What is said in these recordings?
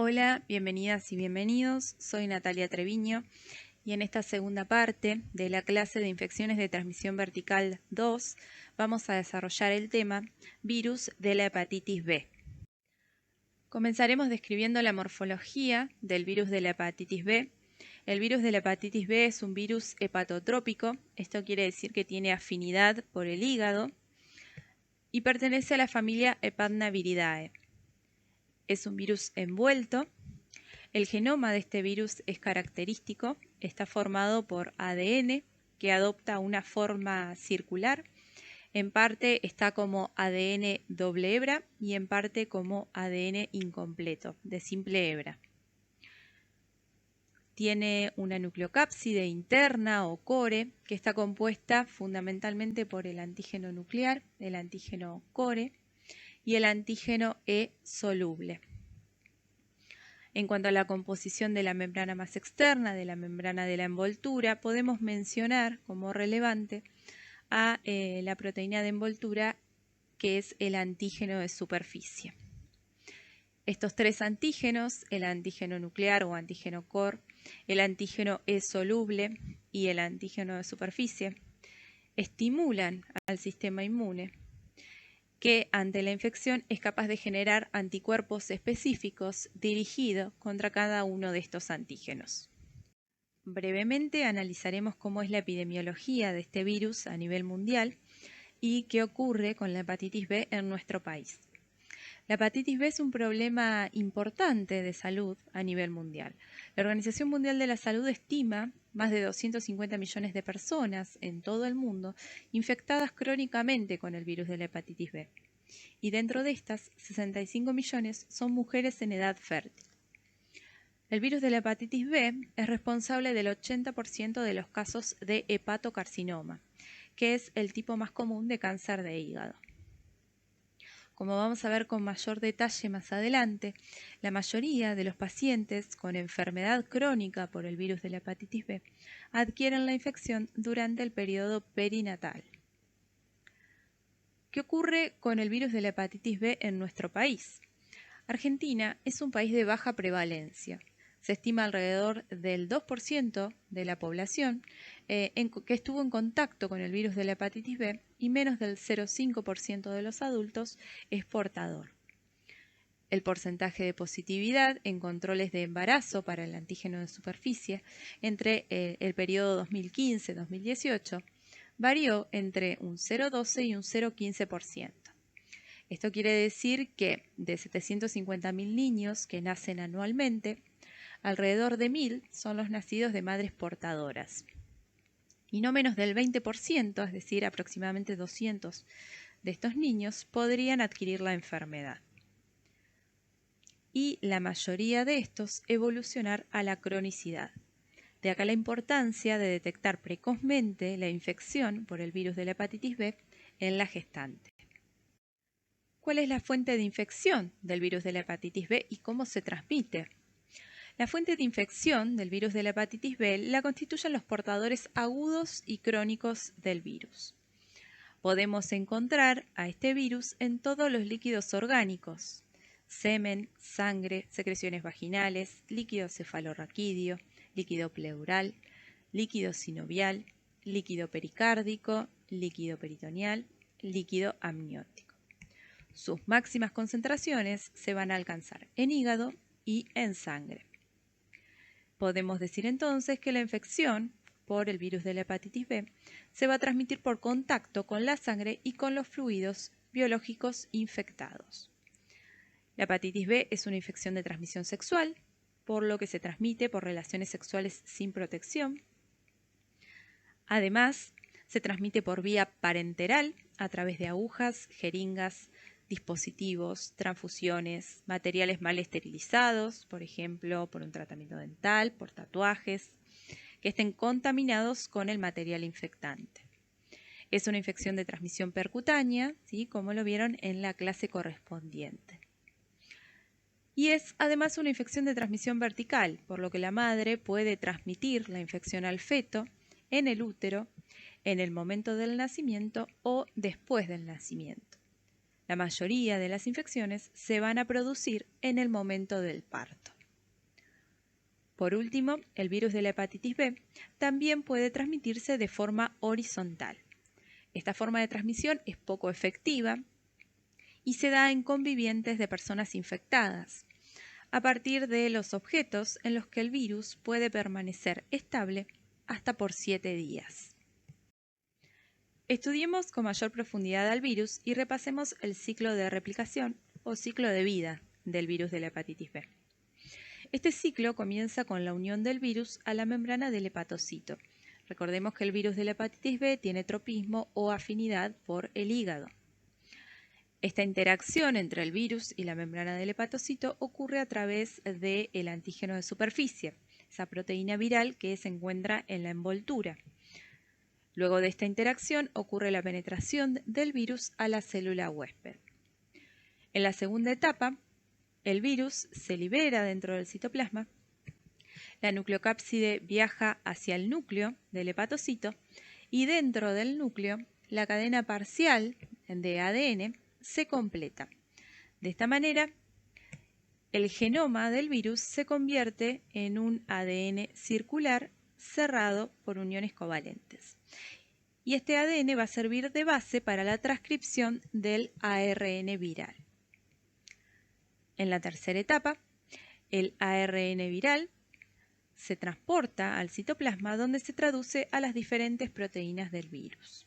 Hola, bienvenidas y bienvenidos. Soy Natalia Treviño y en esta segunda parte de la clase de infecciones de transmisión vertical 2 vamos a desarrollar el tema virus de la hepatitis B. Comenzaremos describiendo la morfología del virus de la hepatitis B. El virus de la hepatitis B es un virus hepatotrópico, esto quiere decir que tiene afinidad por el hígado y pertenece a la familia Hepatnaviridae. Es un virus envuelto. El genoma de este virus es característico, está formado por ADN que adopta una forma circular, en parte está como ADN doble hebra y en parte como ADN incompleto, de simple hebra. Tiene una nucleocápside interna o core que está compuesta fundamentalmente por el antígeno nuclear, el antígeno core y el antígeno E soluble. En cuanto a la composición de la membrana más externa, de la membrana de la envoltura, podemos mencionar como relevante a la proteína de envoltura que es el antígeno de superficie. Estos tres antígenos, el antígeno nuclear o antígeno core, el antígeno E soluble y el antígeno de superficie, estimulan al sistema inmune que ante la infección es capaz de generar anticuerpos específicos dirigidos contra cada uno de estos antígenos. Brevemente analizaremos cómo es la epidemiología de este virus a nivel mundial y qué ocurre con la hepatitis B en nuestro país. La hepatitis B es un problema importante de salud a nivel mundial. La Organización Mundial de la Salud estima más de 250 millones de personas en todo el mundo infectadas crónicamente con el virus de la hepatitis B. Y dentro de estas, 65 millones son mujeres en edad fértil. El virus de la hepatitis B es responsable del 80% de los casos de hepatocarcinoma, que es el tipo más común de cáncer de hígado. Como vamos a ver con mayor detalle más adelante, la mayoría de los pacientes con enfermedad crónica por el virus de la hepatitis B adquieren la infección durante el periodo perinatal. ¿Qué ocurre con el virus de la hepatitis B en nuestro país? Argentina es un país de baja prevalencia. Se estima alrededor del 2% de la población que estuvo en contacto con el virus de la hepatitis B y menos del 0,5% de los adultos es portador. El porcentaje de positividad en controles de embarazo para el antígeno de superficie entre el periodo 2015-2018 varió entre un 0,12 y un 0,15%. Esto quiere decir que de 750.000 niños que nacen anualmente, alrededor de 1.000 son los nacidos de madres portadoras. Y no menos del 20%, es decir, aproximadamente 200 de estos niños, podrían adquirir la enfermedad. Y la mayoría de estos evolucionar a la cronicidad. De acá la importancia de detectar precozmente la infección por el virus de la hepatitis B en la gestante. ¿Cuál es la fuente de infección del virus de la hepatitis B y cómo se transmite? La fuente de infección del virus de la hepatitis B la constituyen los portadores agudos y crónicos del virus. Podemos encontrar a este virus en todos los líquidos orgánicos: semen, sangre, secreciones vaginales, líquido cefalorraquídeo, líquido pleural, líquido sinovial, líquido pericárdico, líquido peritoneal, líquido amniótico. Sus máximas concentraciones se van a alcanzar en hígado y en sangre. Podemos decir entonces que la infección por el virus de la hepatitis B se va a transmitir por contacto con la sangre y con los fluidos biológicos infectados. La hepatitis B es una infección de transmisión sexual, por lo que se transmite por relaciones sexuales sin protección. Además, se transmite por vía parenteral a través de agujas, jeringas, dispositivos, transfusiones, materiales mal esterilizados, por ejemplo, por un tratamiento dental, por tatuajes, que estén contaminados con el material infectante. Es una infección de transmisión percutánea, ¿sí?, como lo vieron en la clase correspondiente. Y es además una infección de transmisión vertical, por lo que la madre puede transmitir la infección al feto en el útero, en el momento del nacimiento o después del nacimiento. La mayoría de las infecciones se van a producir en el momento del parto. Por último, el virus de la hepatitis B también puede transmitirse de forma horizontal. Esta forma de transmisión es poco efectiva y se da en convivientes de personas infectadas, a partir de los objetos en los que el virus puede permanecer estable hasta por 7 días. Estudiemos con mayor profundidad al virus y repasemos el ciclo de replicación o ciclo de vida del virus de la hepatitis B. Este ciclo comienza con la unión del virus a la membrana del hepatocito. Recordemos que el virus de la hepatitis B tiene tropismo o afinidad por el hígado. Esta interacción entre el virus y la membrana del hepatocito ocurre a través del antígeno de superficie, esa proteína viral que se encuentra en la envoltura. Luego de esta interacción ocurre la penetración del virus a la célula huésped. En la segunda etapa, el virus se libera dentro del citoplasma, la nucleocápside viaja hacia el núcleo del hepatocito y dentro del núcleo la cadena parcial de ADN se completa. De esta manera, el genoma del virus se convierte en un ADN circular cerrado por uniones covalentes. Y este ADN va a servir de base para la transcripción del ARN viral. En la tercera etapa, el ARN viral se transporta al citoplasma donde se traduce a las diferentes proteínas del virus.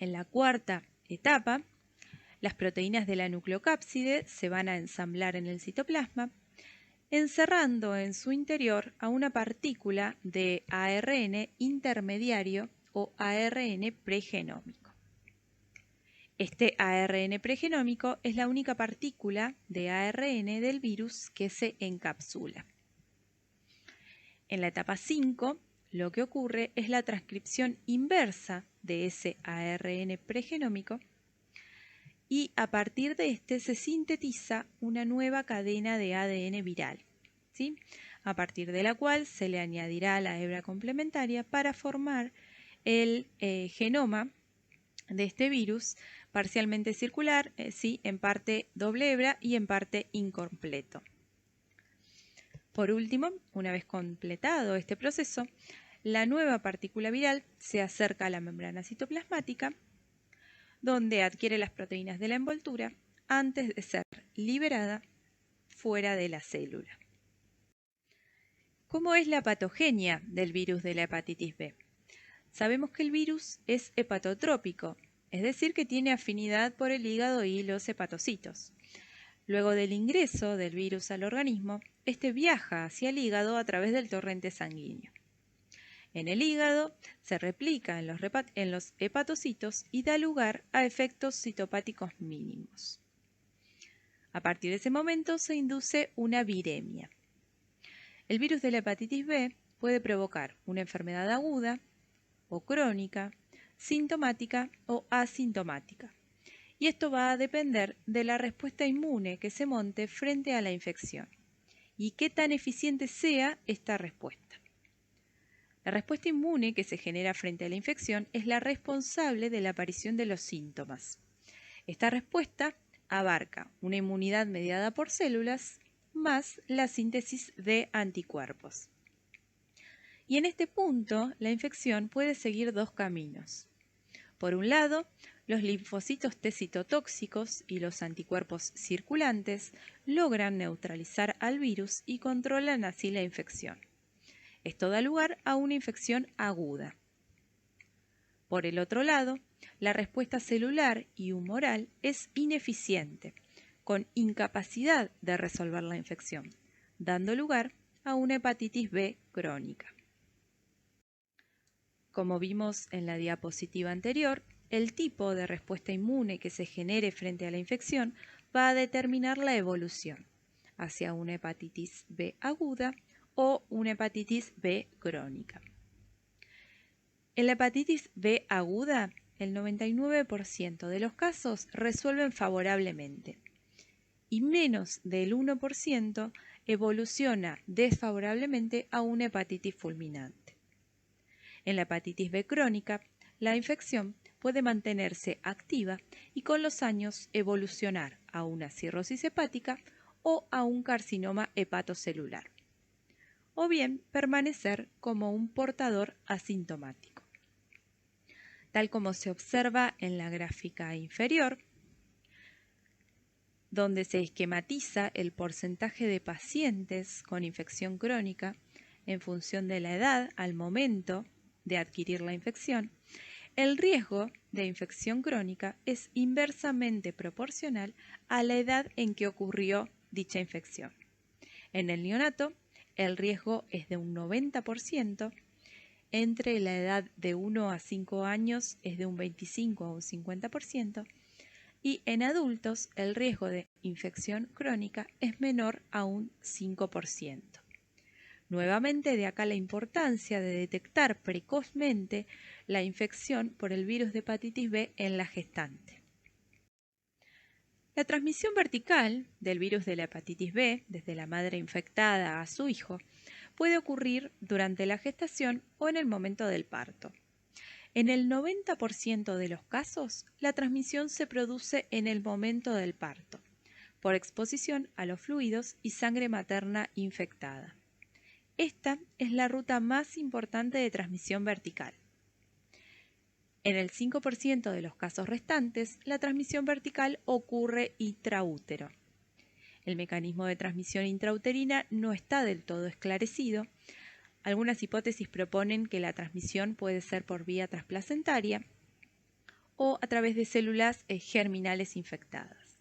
En la cuarta etapa, las proteínas de la nucleocápside se van a ensamblar en el citoplasma, encerrando en su interior a una partícula de ARN intermediario o ARN pregenómico. Este ARN pregenómico es la única partícula de ARN del virus que se encapsula. En la etapa 5, lo que ocurre es la transcripción inversa de ese ARN pregenómico y a partir de este se sintetiza una nueva cadena de ADN viral, ¿sí? A partir de la cual se le añadirá la hebra complementaria para formar el genoma de este virus parcialmente circular, ¿sí? En parte doble hebra y en parte incompleto. Por último, una vez completado este proceso, la nueva partícula viral se acerca a la membrana citoplasmática, donde adquiere las proteínas de la envoltura antes de ser liberada fuera de la célula. ¿Cómo es la patogenia del virus de la hepatitis B? Sabemos que el virus es hepatotrópico, es decir, que tiene afinidad por el hígado y los hepatocitos. Luego del ingreso del virus al organismo, este viaja hacia el hígado a través del torrente sanguíneo. En el hígado se replica en los hepatocitos y da lugar a efectos citopáticos mínimos. A partir de ese momento se induce una viremia. El virus de la hepatitis B puede provocar una enfermedad aguda o crónica, sintomática o asintomática. Y esto va a depender de la respuesta inmune que se monte frente a la infección y qué tan eficiente sea esta respuesta. La respuesta inmune que se genera frente a la infección es la responsable de la aparición de los síntomas. Esta respuesta abarca una inmunidad mediada por células más la síntesis de anticuerpos. Y en este punto, la infección puede seguir dos caminos. Por un lado, los linfocitos T citotóxicos y los anticuerpos circulantes logran neutralizar al virus y controlan así la infección. Esto da lugar a una infección aguda. Por el otro lado, la respuesta celular y humoral es ineficiente, con incapacidad de resolver la infección, dando lugar a una hepatitis B crónica. Como vimos en la diapositiva anterior, el tipo de respuesta inmune que se genere frente a la infección va a determinar la evolución hacia una hepatitis B aguda o una hepatitis B crónica. En la hepatitis B aguda, el 99% de los casos resuelven favorablemente y menos del 1% evoluciona desfavorablemente a una hepatitis fulminante. En la hepatitis B crónica, la infección puede mantenerse activa y con los años evolucionar a una cirrosis hepática o a un carcinoma hepatocelular, o bien permanecer como un portador asintomático. Tal como se observa en la gráfica inferior, donde se esquematiza el porcentaje de pacientes con infección crónica en función de la edad al momento de adquirir la infección, el riesgo de infección crónica es inversamente proporcional a la edad en que ocurrió dicha infección. En el neonato, el riesgo es de un 90%, entre la edad de 1 a 5 años es de un 25 a un 50%, y en adultos el riesgo de infección crónica es menor a un 5%. Nuevamente, de acá la importancia de detectar precozmente la infección por el virus de hepatitis B en la gestante. La transmisión vertical del virus de la hepatitis B, desde la madre infectada a su hijo, puede ocurrir durante la gestación o en el momento del parto. En el 90% de los casos, la transmisión se produce en el momento del parto, por exposición a los fluidos y sangre materna infectada. Esta es la ruta más importante de transmisión vertical. En el 5% de los casos restantes, la transmisión vertical ocurre intraútero. El mecanismo de transmisión intrauterina no está del todo esclarecido. Algunas hipótesis proponen que la transmisión puede ser por vía transplacentaria o a través de células germinales infectadas.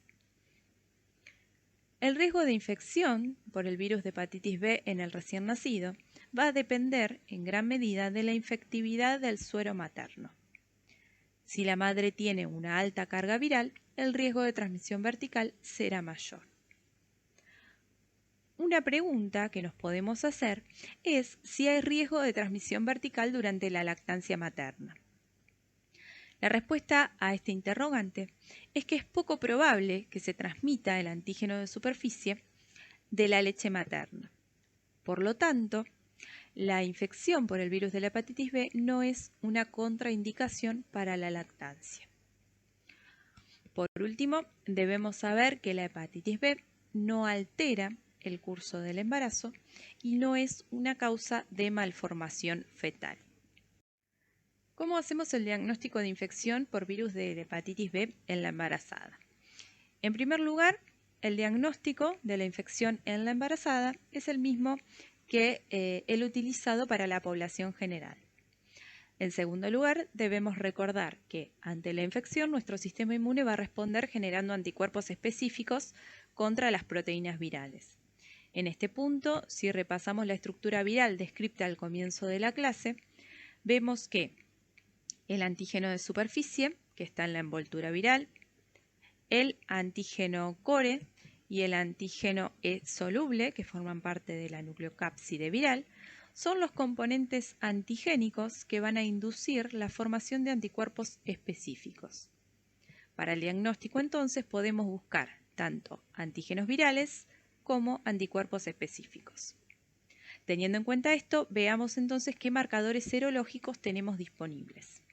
El riesgo de infección por el virus de hepatitis B en el recién nacido va a depender en gran medida de la infectividad del suero materno. Si la madre tiene una alta carga viral, el riesgo de transmisión vertical será mayor. Una pregunta que nos podemos hacer es si hay riesgo de transmisión vertical durante la lactancia materna. La respuesta a este interrogante es que es poco probable que se transmita el antígeno de superficie de la leche materna. Por lo tanto, la infección por el virus de la hepatitis B no es una contraindicación para la lactancia. Por último, debemos saber que la hepatitis B no altera el curso del embarazo y no es una causa de malformación fetal. ¿Cómo hacemos el diagnóstico de infección por virus de hepatitis B en la embarazada? En primer lugar, el diagnóstico de la infección en la embarazada es el mismo que el utilizado para la población general. En segundo lugar, debemos recordar que ante la infección nuestro sistema inmune va a responder generando anticuerpos específicos contra las proteínas virales. En este punto, si repasamos la estructura viral descrita al comienzo de la clase, vemos que el antígeno de superficie, que está en la envoltura viral, el antígeno core y el antígeno E soluble, que forman parte de la nucleocápside viral, son los componentes antigénicos que van a inducir la formación de anticuerpos específicos. Para el diagnóstico, entonces, podemos buscar tanto antígenos virales como anticuerpos específicos. Teniendo en cuenta esto, veamos entonces qué marcadores serológicos tenemos disponibles.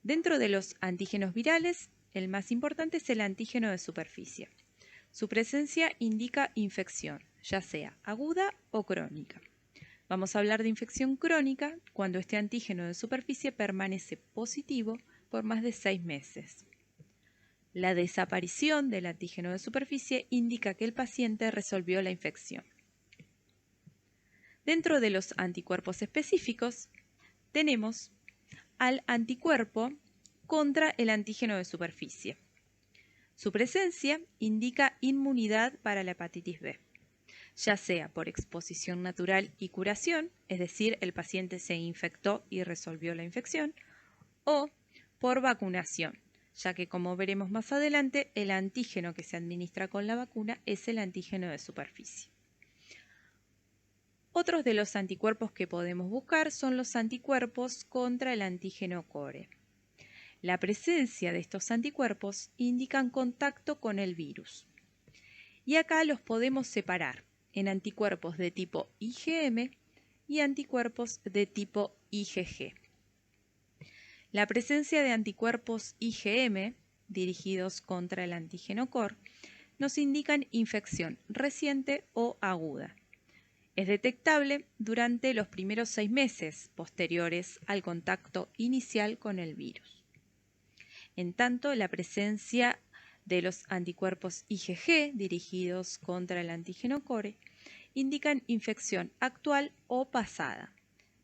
Dentro de los antígenos virales, el más importante es el antígeno de superficie. Su presencia indica infección, ya sea aguda o crónica. Vamos a hablar de infección crónica cuando este antígeno de superficie permanece positivo por más de 6 meses. La desaparición del antígeno de superficie indica que el paciente resolvió la infección. Dentro de los anticuerpos específicos, tenemos al anticuerpo contra el antígeno de superficie. Su presencia indica inmunidad para la hepatitis B, ya sea por exposición natural y curación, es decir, el paciente se infectó y resolvió la infección, o por vacunación, ya que como veremos más adelante, el antígeno que se administra con la vacuna es el antígeno de superficie. Otros de los anticuerpos que podemos buscar son los anticuerpos contra el antígeno core. La presencia de estos anticuerpos indican contacto con el virus. Y acá los podemos separar en anticuerpos de tipo IgM y anticuerpos de tipo IgG. La presencia de anticuerpos IgM dirigidos contra el antígeno core nos indican infección reciente o aguda. Es detectable durante los primeros 6 meses posteriores al contacto inicial con el virus. En tanto, la presencia de los anticuerpos IgG dirigidos contra el antígeno core indican infección actual o pasada.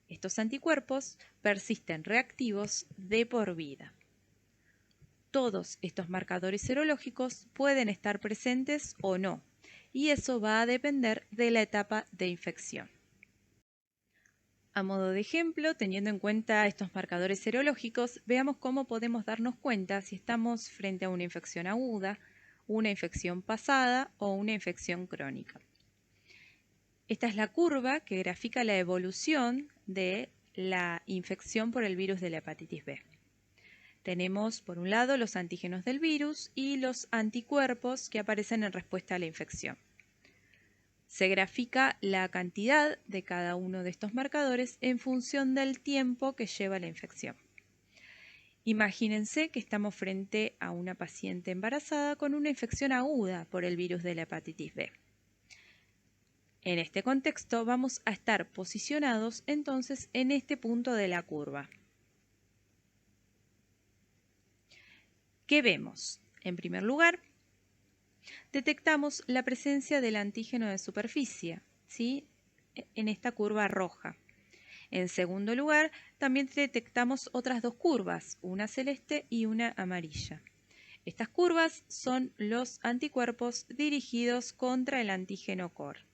Estos anticuerpos persisten reactivos de por vida. Todos estos marcadores serológicos pueden estar presentes o no, y eso va a depender de la etapa de infección. A modo de ejemplo, teniendo en cuenta estos marcadores serológicos, veamos cómo podemos darnos cuenta si estamos frente a una infección aguda, una infección pasada o una infección crónica. Esta es la curva que grafica la evolución de la infección por el virus de la hepatitis B. Tenemos, por un lado, los antígenos del virus y los anticuerpos que aparecen en respuesta a la infección. Se grafica la cantidad de cada uno de estos marcadores en función del tiempo que lleva la infección. Imagínense que estamos frente a una paciente embarazada con una infección aguda por el virus de la hepatitis B. En este contexto vamos a estar posicionados entonces en este punto de la curva. ¿Qué vemos? En primer lugar, detectamos la presencia del antígeno de superficie, ¿sí?, en esta curva roja. En segundo lugar, también detectamos otras dos curvas, una celeste y una amarilla. Estas curvas son los anticuerpos dirigidos contra el antígeno core.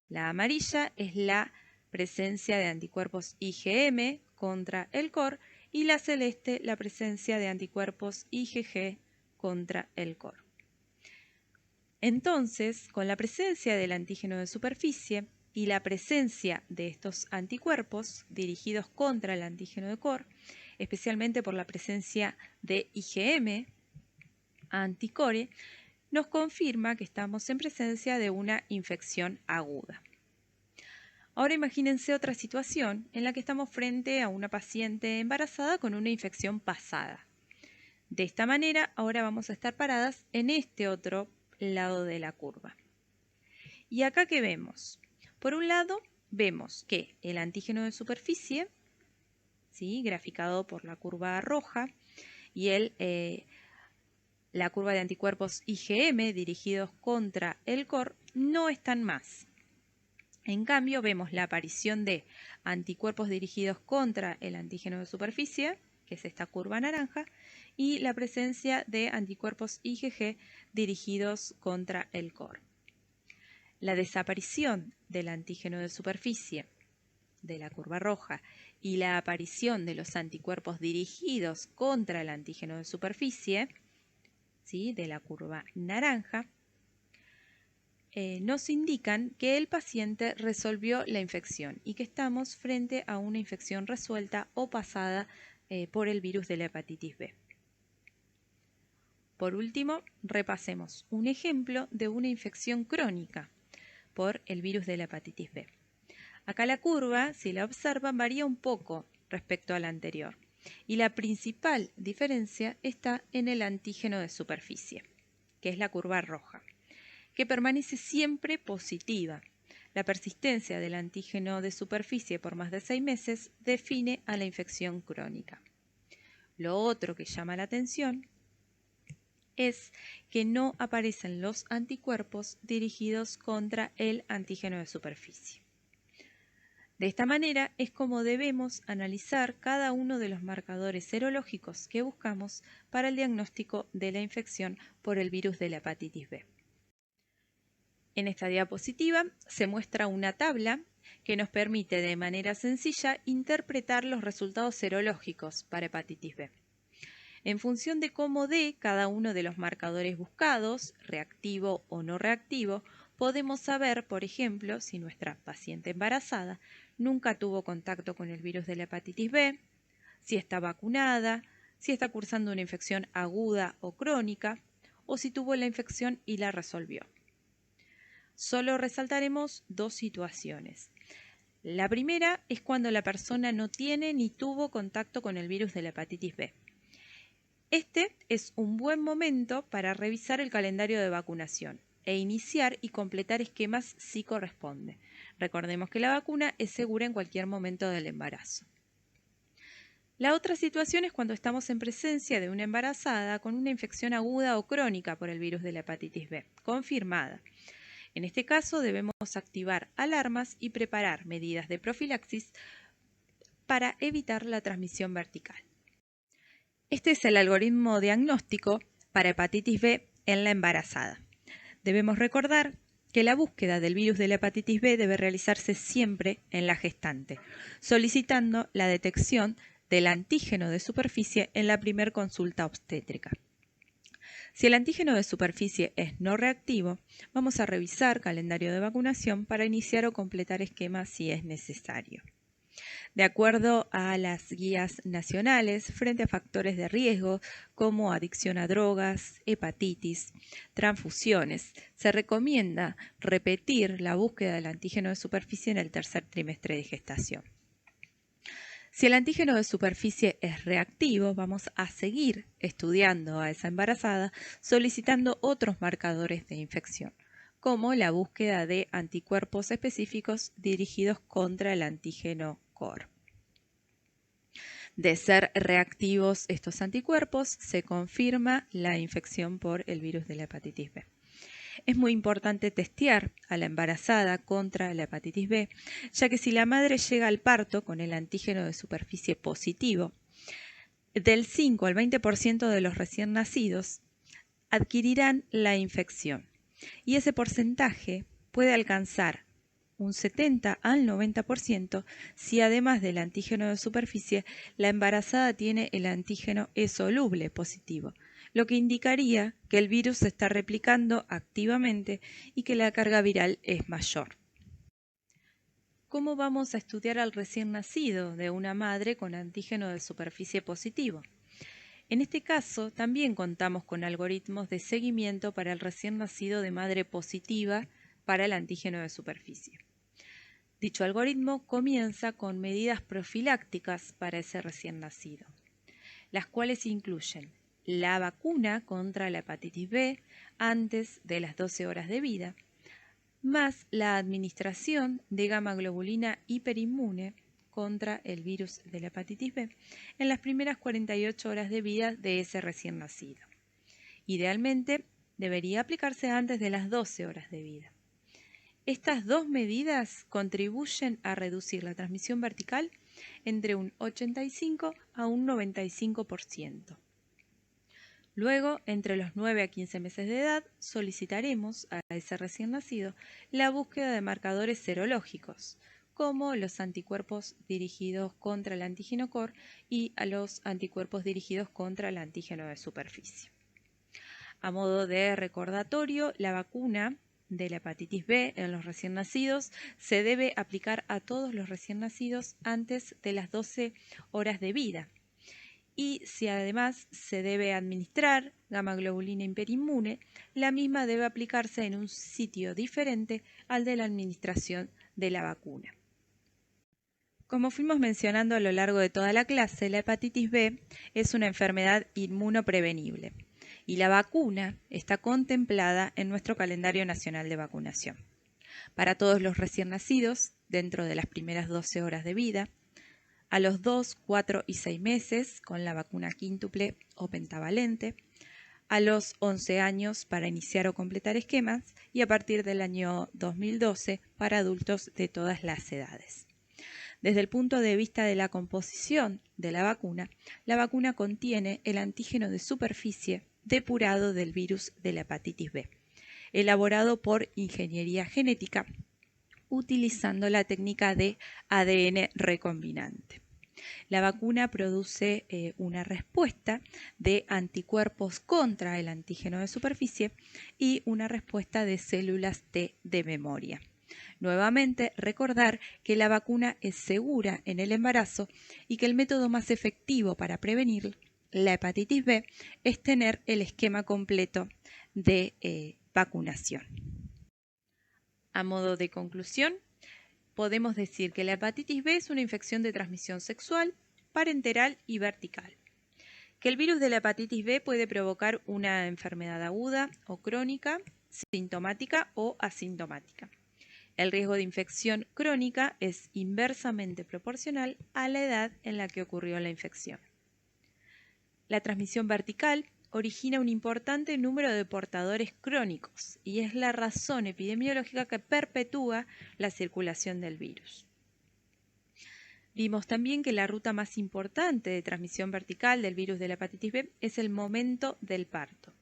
La amarilla es la presencia de anticuerpos IgM contra el core y la celeste la presencia de anticuerpos IgG contra el core. Entonces, con la presencia del antígeno de superficie y la presencia de estos anticuerpos dirigidos contra el antígeno de core, especialmente por la presencia de IgM anticore, nos confirma que estamos en presencia de una infección aguda. Ahora imagínense otra situación en la que estamos frente a una paciente embarazada con una infección pasada. De esta manera, ahora vamos a estar paradas en este otro lado de la curva. ¿Y acá qué vemos? Por un lado, vemos que el antígeno de superficie, ¿sí?, graficado por la curva roja, y la curva de anticuerpos IgM dirigidos contra el core no están más. En cambio, vemos la aparición de anticuerpos dirigidos contra el antígeno de superficie, que es esta curva naranja, y la presencia de anticuerpos IgG dirigidos contra el core. La desaparición del antígeno de superficie, de la curva roja, y la aparición de los anticuerpos dirigidos contra el antígeno de superficie, ¿sí?, de la curva naranja, nos indican que el paciente resolvió la infección y que estamos frente a una infección resuelta o pasada por el virus de la hepatitis B. Por último, repasemos un ejemplo de una infección crónica por el virus de la hepatitis B. Acá la curva, si la observan, varía un poco respecto a la anterior y la principal diferencia está en el antígeno de superficie, que es la curva roja, que permanece siempre positiva. La persistencia del antígeno de superficie por más de 6 meses define a la infección crónica. Lo otro que llama la atención es que no aparecen los anticuerpos dirigidos contra el antígeno de superficie. De esta manera es como debemos analizar cada uno de los marcadores serológicos que buscamos para el diagnóstico de la infección por el virus de la hepatitis B. En esta diapositiva se muestra una tabla que nos permite de manera sencilla interpretar los resultados serológicos para hepatitis B. En función de cómo dé cada uno de los marcadores buscados, reactivo o no reactivo, podemos saber, por ejemplo, si nuestra paciente embarazada nunca tuvo contacto con el virus de la hepatitis B, si está vacunada, si está cursando una infección aguda o crónica, o si tuvo la infección y la resolvió. Solo resaltaremos dos situaciones. La primera es cuando la persona no tiene ni tuvo contacto con el virus de la hepatitis B. Este es un buen momento para revisar el calendario de vacunación e iniciar y completar esquemas si corresponde. Recordemos que la vacuna es segura en cualquier momento del embarazo. La otra situación es cuando estamos en presencia de una embarazada con una infección aguda o crónica por el virus de la hepatitis B, confirmada. En este caso debemos activar alarmas y preparar medidas de profilaxis para evitar la transmisión vertical. Este es el algoritmo diagnóstico para hepatitis B en la embarazada. Debemos recordar que la búsqueda del virus de la hepatitis B debe realizarse siempre en la gestante, solicitando la detección del antígeno de superficie en la primera consulta obstétrica. Si el antígeno de superficie es no reactivo, vamos a revisar calendario de vacunación para iniciar o completar esquemas si es necesario. De acuerdo a las guías nacionales, frente a factores de riesgo como adicción a drogas, hepatitis, transfusiones, se recomienda repetir la búsqueda del antígeno de superficie en el tercer trimestre de gestación. Si el antígeno de superficie es reactivo, vamos a seguir estudiando a esa embarazada solicitando otros marcadores de infección, como la búsqueda de anticuerpos específicos dirigidos contra el antígeno core. De ser reactivos estos anticuerpos, se confirma la infección por el virus de la hepatitis B. Es muy importante testear a la embarazada contra la hepatitis B, ya que si la madre llega al parto con el antígeno de superficie positivo, del 5 al 20% de los recién nacidos adquirirán la infección y ese porcentaje puede alcanzar un 70 al 90% si además del antígeno de superficie, la embarazada tiene el antígeno E soluble positivo, lo que indicaría que el virus se está replicando activamente y que la carga viral es mayor. ¿Cómo vamos a estudiar al recién nacido de una madre con antígeno de superficie positivo? En este caso, también contamos con algoritmos de seguimiento para el recién nacido de madre positiva para el antígeno de superficie. Dicho algoritmo comienza con medidas profilácticas para ese recién nacido, las cuales incluyen la vacuna contra la hepatitis B antes de las 12 horas de vida, más la administración de gamma-globulina hiperinmune contra el virus de la hepatitis B en las primeras 48 horas de vida de ese recién nacido. Idealmente, debería aplicarse antes de las 12 horas de vida. Estas dos medidas contribuyen a reducir la transmisión vertical entre un 85 a un 95%. Luego, entre los 9 a 15 meses de edad, solicitaremos a ese recién nacido la búsqueda de marcadores serológicos, como los anticuerpos dirigidos contra el antígeno core y a los anticuerpos dirigidos contra el antígeno de superficie. A modo de recordatorio, la vacuna de la hepatitis B en los recién nacidos se debe aplicar a todos los recién nacidos antes de las 12 horas de vida. Y si además se debe administrar gamma-globulina hiperinmune, la misma debe aplicarse en un sitio diferente al de la administración de la vacuna. Como fuimos mencionando a lo largo de toda la clase, la hepatitis B es una enfermedad inmunoprevenible y la vacuna está contemplada en nuestro calendario nacional de vacunación. Para todos los recién nacidos, dentro de las primeras 12 horas de vida, a los 2, 4 y 6 meses con la vacuna quíntuple o pentavalente, a los 11 años para iniciar o completar esquemas y a partir del año 2012 para adultos de todas las edades. Desde el punto de vista de la composición de la vacuna contiene el antígeno de superficie depurado del virus de la hepatitis B, elaborado por ingeniería genética utilizando la técnica de ADN recombinante. La vacuna produce una respuesta de anticuerpos contra el antígeno de superficie y una respuesta de células T de memoria. Nuevamente, recordar que la vacuna es segura en el embarazo y que el método más efectivo para prevenir la hepatitis B es tener el esquema completo de vacunación. A modo de conclusión, podemos decir que la hepatitis B es una infección de transmisión sexual, parenteral y vertical. Que el virus de la hepatitis B puede provocar una enfermedad aguda o crónica, sintomática o asintomática. El riesgo de infección crónica es inversamente proporcional a la edad en la que ocurrió la infección. La transmisión vertical origina un importante número de portadores crónicos y es la razón epidemiológica que perpetúa la circulación del virus. Vimos también que la ruta más importante de transmisión vertical del virus de la hepatitis B es el momento del parto.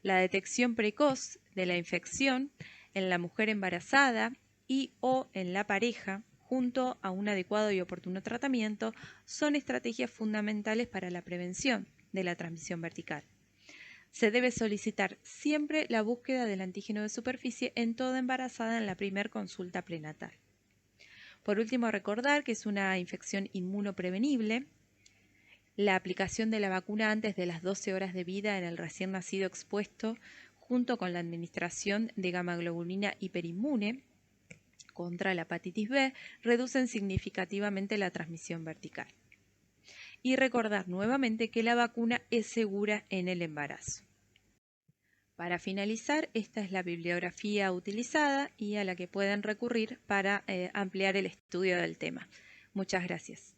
La detección precoz de la infección en la mujer embarazada y o en la pareja, junto a un adecuado y oportuno tratamiento, son estrategias fundamentales para la prevención de la transmisión vertical. Se debe solicitar siempre la búsqueda del antígeno de superficie en toda embarazada en la primera consulta prenatal. Por último, recordar que es una infección inmunoprevenible. La aplicación de la vacuna antes de las 12 horas de vida en el recién nacido expuesto, junto con la administración de gamma-globulina hiperinmune contra la hepatitis B, reducen significativamente la transmisión vertical. Y recordar nuevamente que la vacuna es segura en el embarazo. Para finalizar, esta es la bibliografía utilizada y a la que pueden recurrir para ampliar el estudio del tema. Muchas gracias.